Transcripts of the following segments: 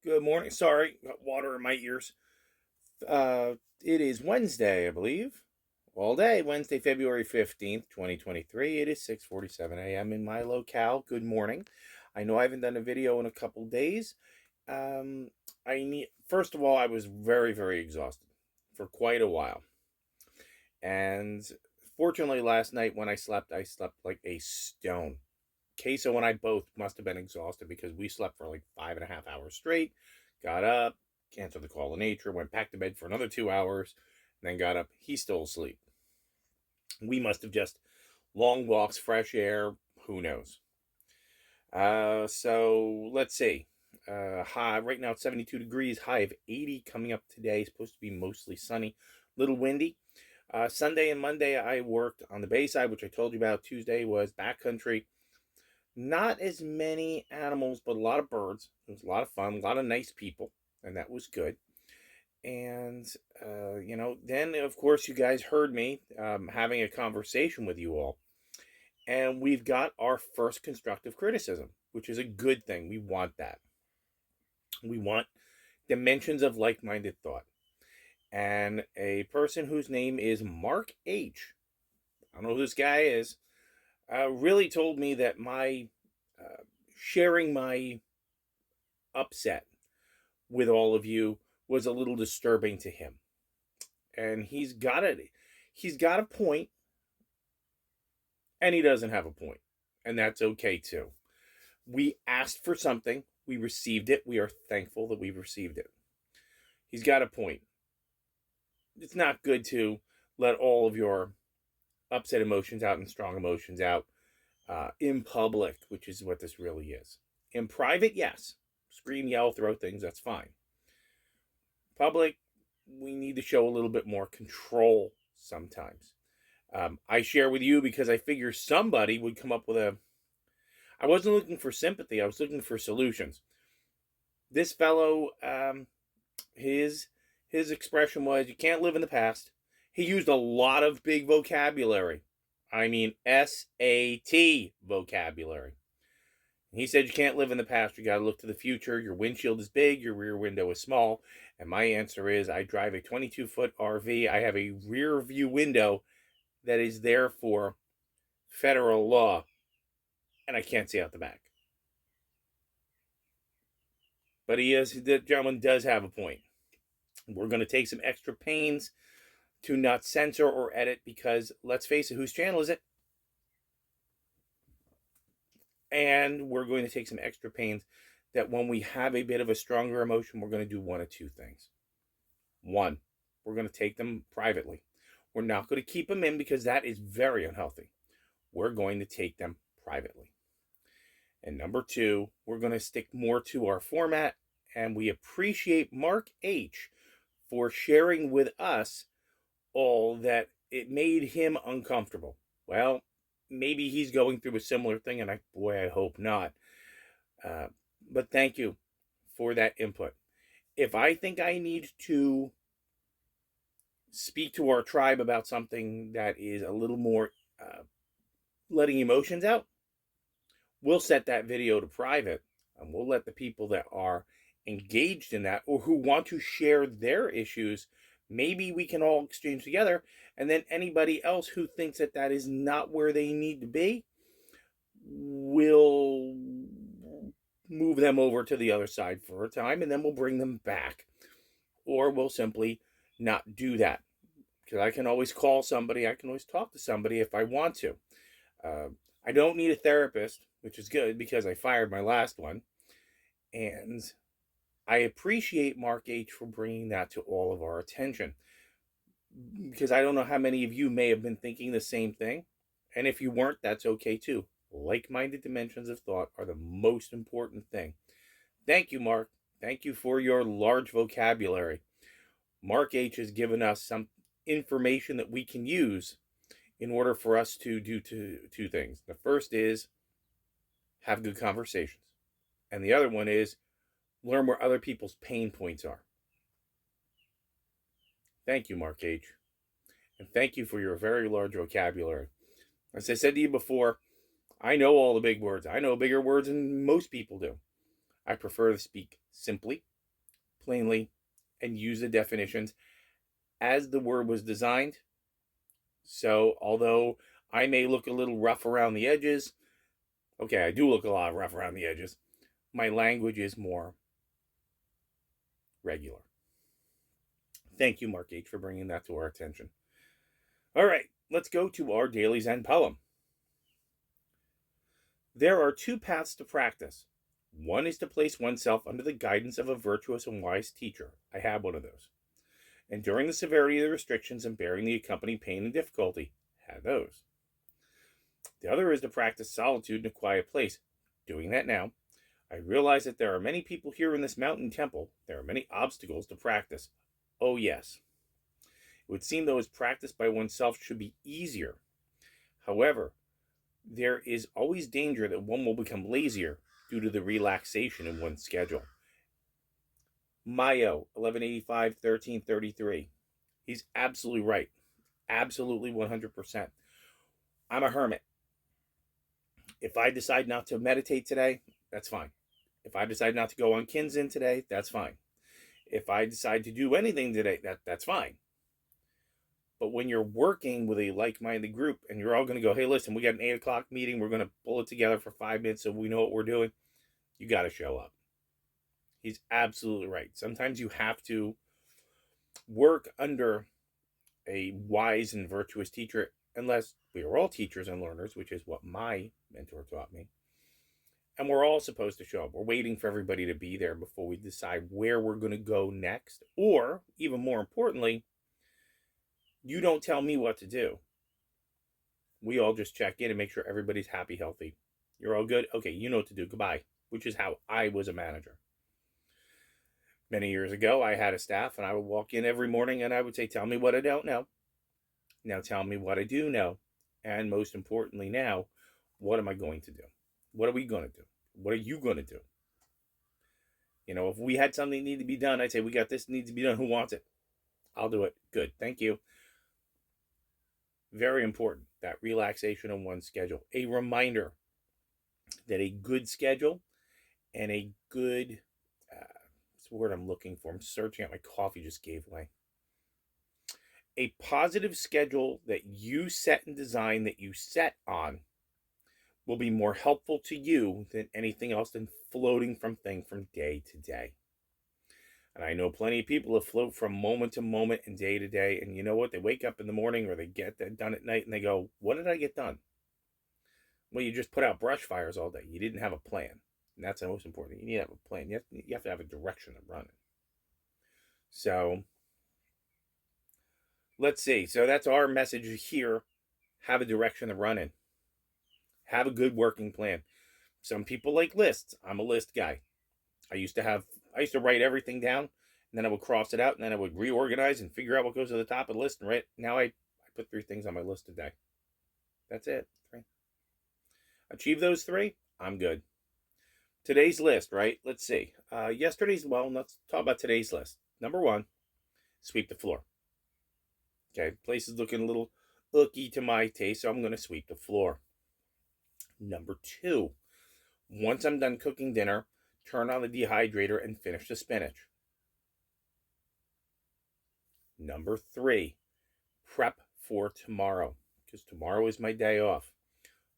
Good morning. Sorry, got water in my ears. It is Wednesday, I believe. All day, Wednesday, February 15th, 2023. It is 6:47 a.m. in my locale. Good morning. I know I haven't done a video in a couple days. Um, first of all, I was very, very exhausted for quite a while. And fortunately, last night when I slept like a stone. Queso and I both must have been exhausted because we slept for like 5.5 hours straight. Got up, answered the call of nature, went back to bed for another 2 hours, and then got up. He's still asleep. We must have just long walks, fresh air, who knows. So let's see. High right now it's 72 degrees, high of 80 coming up today. Supposed to be mostly sunny, little windy. Sunday and Monday I worked on the Bayside, which I told you about. Tuesday was backcountry. Not as many animals, but a lot of birds. It was a lot of fun, a lot of nice people, and that was good. And, then of course you guys heard me having a conversation with you all. And we've got our first constructive criticism, which is a good thing. We want that. We want dimensions of like-minded thought. And a person whose name is Mark H. I don't know who this guy is. Really told me that my sharing my upset with all of you was a little disturbing to him. And he's got it. He's got a point, and he doesn't have a point. And that's okay too. We asked for something, we received it. We are thankful that we received it. He's got a point. It's not good to let all of your upset emotions out and strong emotions out in public, which is what this really is. In private, yes. Scream, yell, throw things, that's fine. Public, we need to show a little bit more control sometimes. I share with you because I figure somebody would come up with I wasn't looking for sympathy, I was looking for solutions. This fellow, his expression was, you can't live in the past. He used a lot of big vocabulary. I mean, SAT vocabulary. He said you can't live in the past, you got to look to the future. Your windshield is big, your rear window is small. And my answer is, I drive a 22-foot RV. I have a rear view window that is there for federal law, and I can't see out the back. But the gentleman does have a point. We're going to take some extra pains to not censor or edit because, let's face it, whose channel is it? And we're going to take some extra pains that when we have a bit of a stronger emotion, we're going to do one of two things. One, we're going to take them privately. We're not going to keep them in because that is very unhealthy. We're going to take them privately. And number two, we're going to stick more to our format. And we appreciate Mark H. for sharing with us all that it made him uncomfortable. Well, maybe he's going through a similar thing, and I hope not. But thank you for that input. If I think I need to speak to our tribe about something that is a little more letting emotions out, we'll set that video to private, and we'll let the people that are engaged in that or who want to share their issues, maybe we can all exchange together. And then anybody else who thinks that that is not where they need to be, we'll move them over to the other side for a time, and then we'll bring them back. Or we'll simply not do that. Because I can always call somebody, I can always talk to somebody if I want to. I don't need a therapist, which is good because I fired my last one. And I appreciate Mark H. for bringing that to all of our attention. Because I don't know how many of you may have been thinking the same thing. And if you weren't, that's okay too. Like-minded dimensions of thought are the most important thing. Thank you, Mark. Thank you for your large vocabulary. Mark H. has given us some information that we can use in order for us to do two things. The first is have good conversations. And the other one is learn where other people's pain points are. Thank you, Mark H. And thank you for your very large vocabulary. As I said to you before, I know all the big words. I know bigger words than most people do. I prefer to speak simply plainly and use the definitions as the word was designed. So although I may look a little rough around the edges, okay, I do look a lot rough around the edges, my language is more regular. Thank you, Mark H., for bringing that to our attention. All right, let's go to our daily Zen poem. There are two paths to practice. One is to place oneself under the guidance of a virtuous and wise teacher. I have one of those. Enduring the severity of the restrictions and bearing the accompanying pain and difficulty. Have those. The other is to practice solitude in a quiet place. Doing that now, I realize that there are many people here in this mountain temple. There are many obstacles to practice. Oh, yes. It would seem those practiced by oneself should be easier. However, there is always danger that one will become lazier due to the relaxation in one's schedule. Mayo, 1185-1333. He's absolutely right. Absolutely 100%. I'm a hermit. If I decide not to meditate today, that's fine. If I decide not to go on Kinzen today, that's fine. If I decide to do anything today, that's fine. But when you're working with a like-minded group and you're all going to go, hey, listen, we got an 8 o'clock meeting. We're going to pull it together for 5 minutes so we know what we're doing. You got to show up. He's absolutely right. Sometimes you have to work under a wise and virtuous teacher, unless we are all teachers and learners, which is what my mentor taught me. And we're all supposed to show up. We're waiting for everybody to be there before we decide where we're going to go next. Or, even more importantly, you don't tell me what to do. We all just check in and make sure everybody's happy, healthy. You're all good? Okay, you know what to do. Goodbye. Which is how I was a manager. Many years ago, I had a staff, and I would walk in every morning and I would say, tell me what I don't know. Now tell me what I do know. And most importantly now, what am I going to do? What are we going to do? What are you going to do? You know, if we had something that needed to be done, I'd say, we got this needs to be done. Who wants it? I'll do it. Good. Thank you. Very important, that relaxation on one's schedule. A reminder that a good schedule and a good, what's the word I'm looking for? I'm searching out, my coffee just gave way. A positive schedule that you set and design, that you set on, will be more helpful to you than anything else than floating from day to day. And I know plenty of people that float from moment to moment and day to day. And you know what? They wake up in the morning or they get that done at night and they go, what did I get done? Well, you just put out brush fires all day. You didn't have a plan. And that's the most important thing. You need to have a plan. You have to have a direction of running. So let's see. So that's our message here. Have a direction to run in. Have a good working plan. Some people like lists. I'm a list guy. I used to write everything down, and then I would cross it out, and then I would reorganize and figure out what goes to the top of the list. And now I put 3 things on my list a day. That's it. 3. Achieve those 3, I'm good. Today's list, right? Let's see. Let's talk about today's list. Number 1, sweep the floor. Okay, place is looking a little icky to my taste, so I'm going to sweep the floor. Number 2, once I'm done cooking dinner, turn on the dehydrator and finish the spinach. Number 3, prep for tomorrow, because tomorrow is my day off.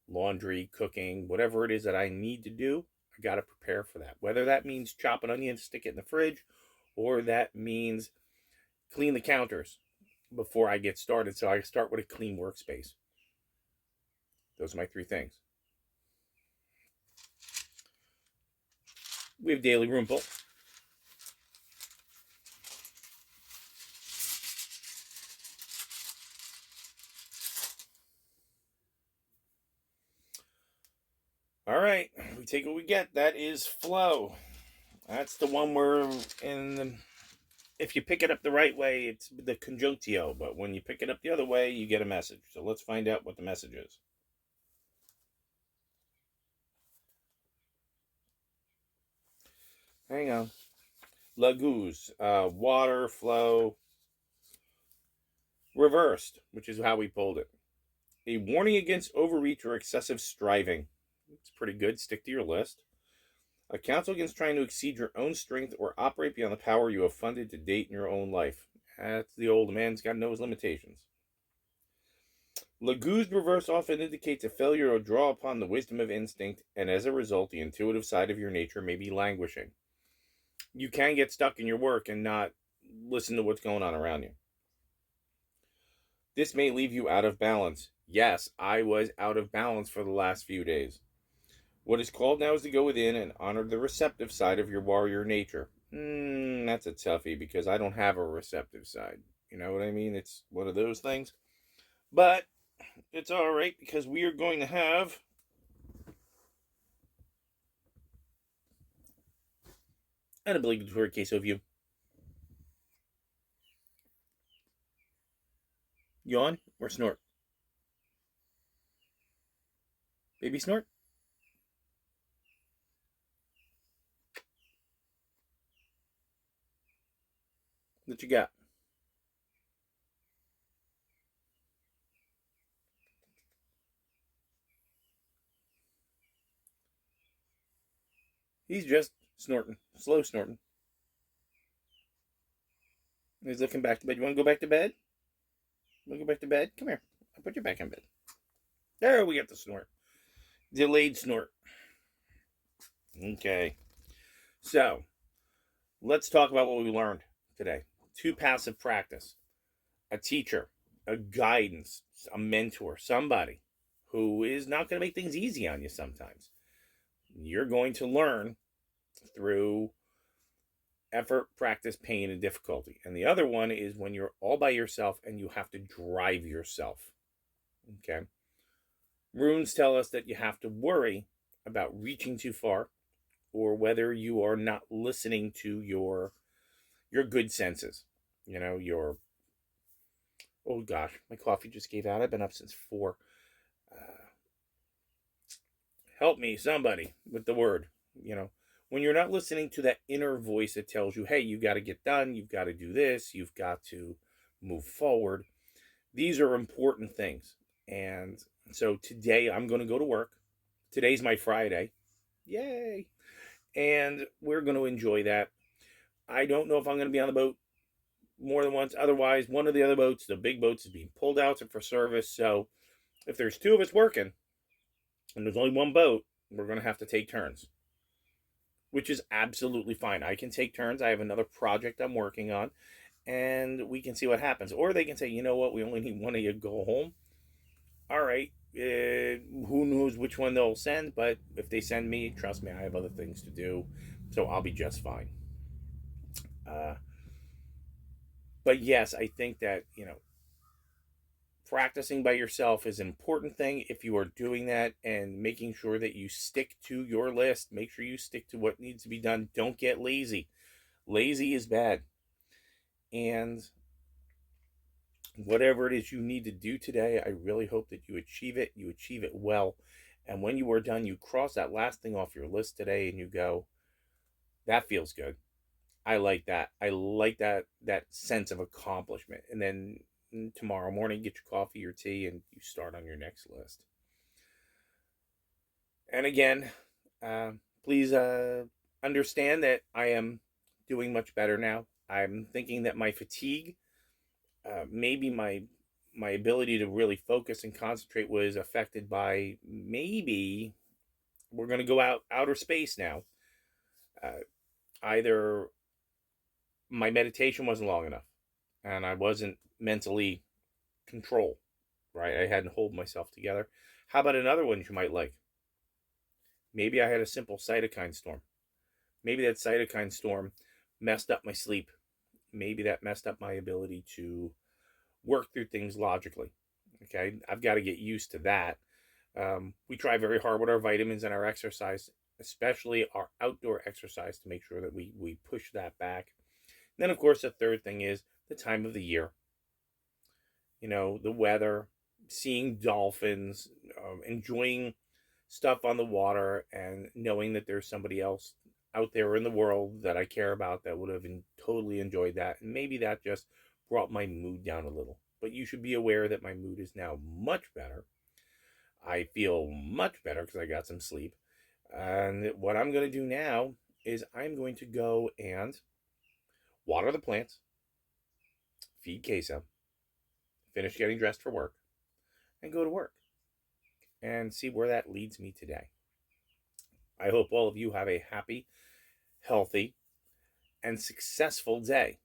Laundry, cooking, whatever it is that I need to do, I got to prepare for that. Whether that means chop an onion, stick it in the fridge, or that means clean the counters before I get started, so I start with a clean workspace. Those are my 3 things. We have Daily Roomful. All right, we take what we get. That is flow. That's the one where if you pick it up the right way, it's the conjunctio. But when you pick it up the other way, you get a message. So let's find out what the message is. Hang on. Laguz, water flow, reversed, which is how we pulled it. A warning against overreach or excessive striving. It's pretty good. Stick to your list. Counsel against trying to exceed your own strength or operate beyond the power you have funded to date in your own life. That's the old man's got to know his limitations. Lagoo's reverse often indicates a failure to draw upon the wisdom of instinct, and as a result, the intuitive side of your nature may be languishing. You can get stuck in your work and not listen to what's going on around you. This may leave you out of balance. Yes, I was out of balance for the last few days. What is called now is to go within and honor the receptive side of your warrior nature. That's a toughie because I don't have a receptive side. You know what I mean? It's one of those things. But it's all right because we are going to have an obligatory case of you. Yawn or snort? Baby snort? What you got? He's just snorting. Slow snorting. He's looking back to bed. You want to go back to bed? You want to go back to bed? Come here. I'll put you back in bed. There, we got the snort. Delayed snort. Okay. So, let's talk about what we learned today. 2, passive practice. A teacher, a guidance, a mentor, somebody who is not going to make things easy on you sometimes. You're going to learn through effort, practice, pain, and difficulty. And the other one is when you're all by yourself and you have to drive yourself. Okay. Runes tell us that you have to worry about reaching too far or whether you are not listening to your good senses. You know, oh gosh, my coffee just gave out. I've been up since 4. Help me, somebody, with the word. You know, when you're not listening to that inner voice that tells you, hey, you got to get done, you've got to do this, you've got to move forward. These are important things. And so today I'm going to go to work. Today's my Friday. Yay. And we're going to enjoy that. I don't know if I'm going to be on the boat more than once. Otherwise, one of the other boats, the big boats, is being pulled out for service. So if there's 2 of us working and there's only one boat, we're going to have to take turns, which is absolutely fine. I can take turns. I have another project I'm working on, and we can see what happens. Or they can say, you know what, we only need one of you to go home. All right, who knows which one they'll send, but if they send me, trust me, I have other things to do, so I'll be just fine. But yes, I think that, practicing by yourself is an important thing. If you are doing that and making sure that you stick to your list, make sure you stick to what needs to be done. Don't get lazy. Lazy is bad. And whatever it is you need to do today, I really hope that you achieve it well. And when you are done, you cross that last thing off your list today and you go, that feels good. I like that. I like that sense of accomplishment. And then tomorrow morning, get your coffee or tea and you start on your next list. And again, please understand that I am doing much better now. I'm thinking that my fatigue, maybe my ability to really focus and concentrate was affected by, maybe we're going to go outer space now. Either my meditation wasn't long enough and I wasn't mentally controlled, right? I hadn't hold myself together. How about another one you might like? Maybe I had a simple cytokine storm. Maybe that cytokine storm messed up my sleep. Maybe that messed up my ability to work through things logically. Okay, I've got to get used to that. We try very hard with our vitamins and our exercise, especially our outdoor exercise, to make sure that we push that back. And then, of course, the third thing is the time of the year. The weather, seeing dolphins, enjoying stuff on the water, and knowing that there's somebody else out there in the world that I care about that would have totally enjoyed that. And maybe that just brought my mood down a little. But you should be aware that my mood is now much better. I feel much better because I got some sleep. And what I'm going to do now is I'm going to go and water the plants, feed Queso, finish getting dressed for work, and go to work and see where that leads me today. I hope all of you have a happy, healthy, and successful day,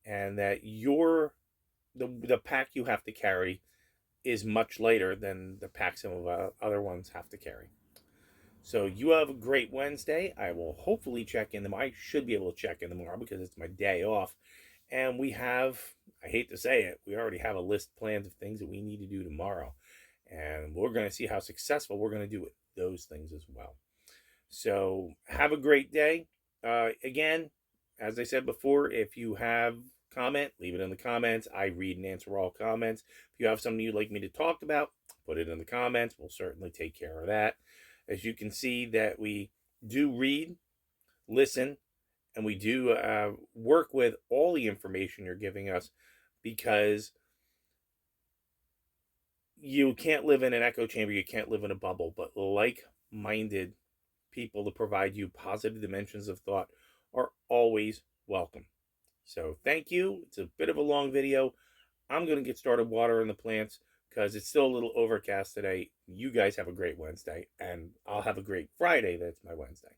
and that the pack you have to carry is much lighter than the pack some of other ones have to carry. So you have a great Wednesday. I will hopefully check in I should be able to check in tomorrow because it's my day off. And we have, I hate to say it, we already have a list planned of things that we need to do tomorrow. And we're going to see how successful we're going to do with those things as well. So have a great day. Again, as I said before, if you have comment, leave it in the comments. I read and answer all comments. If you have something you'd like me to talk about, put it in the comments. We'll certainly take care of that. As you can see that we do read, listen, and we do work with all the information you're giving us, because you can't live in an echo chamber, you can't live in a bubble, but like-minded people to provide you positive dimensions of thought are always welcome. So thank you. It's a bit of a long video. I'm going to get started watering the plants because it's still a little overcast today. You guys have a great Wednesday, and I'll have a great Friday. That's my Wednesday.